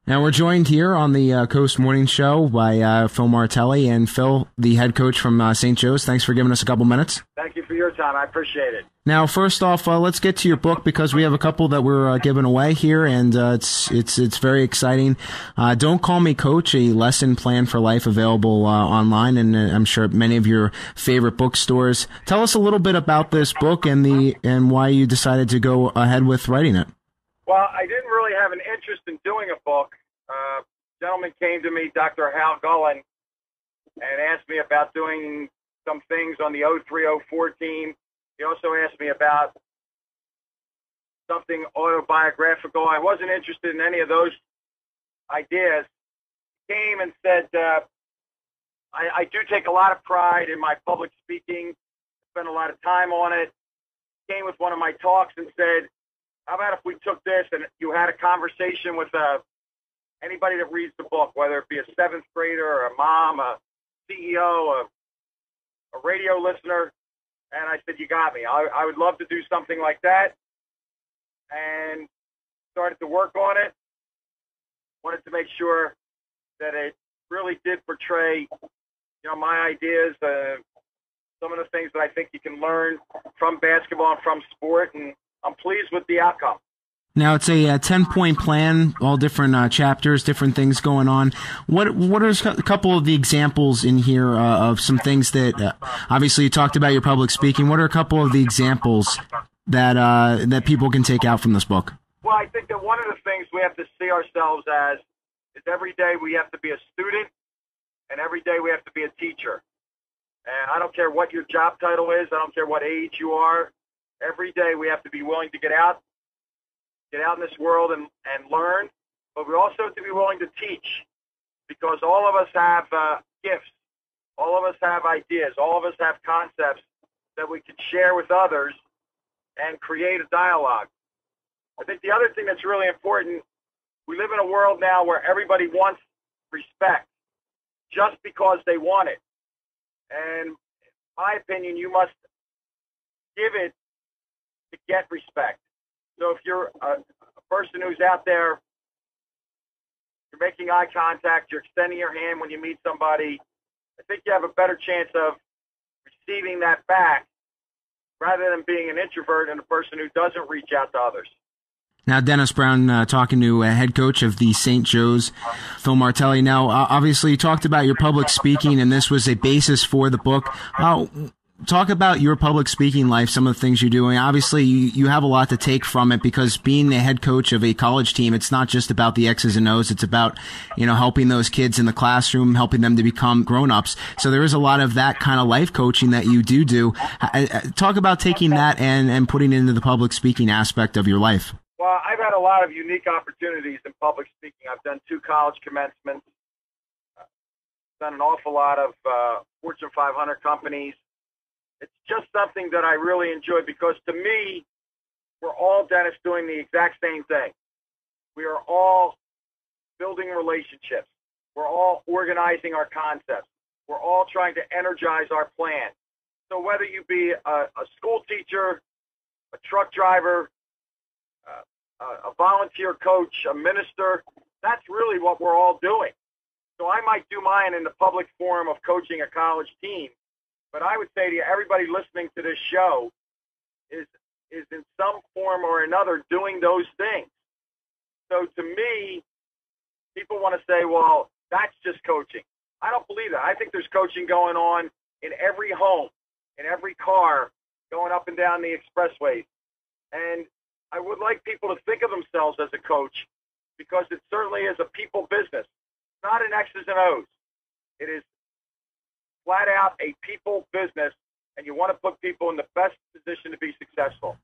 Now we're joined here on the Coast Morning Show by Phil Martelli. And Phil, the head coach from St. Joe's, thanks for giving us a couple minutes. Thank you for your time. I appreciate it. Now, first off, let's get to your book because we have a couple that we're giving away here, and it's very exciting. Don't Call Me Coach, a lesson plan for life, available online, and I'm sure at many of your favorite bookstores. Tell us a little bit about this book and why you decided to go ahead with writing it. Well, I didn't really have an interest in doing a book. A gentleman came to me, Dr. Hal Gullen, and asked me about doing some things on the 0304 team. He also asked me about something autobiographical. I wasn't interested in any of those ideas. He came and said, I do take a lot of pride in my public speaking, spend a lot of time on it. He came with one of my talks and said, how about if we took this and you had a conversation with anybody that reads the book, whether it be a seventh grader or a mom, a CEO, a radio listener. And I said, you got me. I would love to do something like that. And started to work on it. Wanted to make sure that it really did portray, my ideas, some of the things that I think you can learn from basketball and from sport. And I'm pleased with the outcome. Now, it's a 10-point plan, all different chapters, different things going on. What are a couple of the examples in here of some things that, obviously you talked about your public speaking. What are a couple of the examples that people can take out from this book? Well, I think that one of the things we have to see ourselves as is every day we have to be a student and every day we have to be a teacher. And I don't care what your job title is. I don't care what age you are. Every day we have to be willing to get out in this world and learn, but we also have to be willing to teach, because all of us have gifts, all of us have ideas, all of us have concepts that we can share with others and create a dialogue. I think the other thing that's really important, we live in a world now where everybody wants respect just because they want it. And in my opinion, you must give it to get respect. So if you're a person who's out there, you're making eye contact, you're extending your hand when you meet somebody, I think you have a better chance of receiving that back rather than being an introvert and a person who doesn't reach out to others. Now, Dennis Brown talking to head coach of the St. Joe's, Phil Martelli. Now, obviously, you talked about your public speaking, and this was a basis for the book. Talk about your public speaking life, some of the things you're doing. Obviously, you have a lot to take from it, because being the head coach of a college team, it's not just about the X's and O's. It's about, helping those kids in the classroom, helping them to become grown-ups. So there is a lot of that kind of life coaching that you do. Talk about taking that and putting it into the public speaking aspect of your life. Well, I've had a lot of unique opportunities in public speaking. I've done 2 college commencements, done an awful lot of Fortune 500 companies. It's just something that I really enjoy, because to me, we're all, Dennis, doing the exact same thing. We are all building relationships. We're all organizing our concepts. We're all trying to energize our plan. So whether you be a school teacher, a truck driver, a volunteer coach, a minister, that's really what we're all doing. So I might do mine in the public forum of coaching a college team, but I would say to you, everybody listening to this show is in some form or another doing those things. So to me, people want to say, well, that's just coaching. I don't believe that. I think there's coaching going on in every home, in every car, going up and down the expressways. And I would like people to think of themselves as a coach, because it certainly is a people business, not an X's and O's. It is flat out a people business, and you want to put people in the best position to be successful.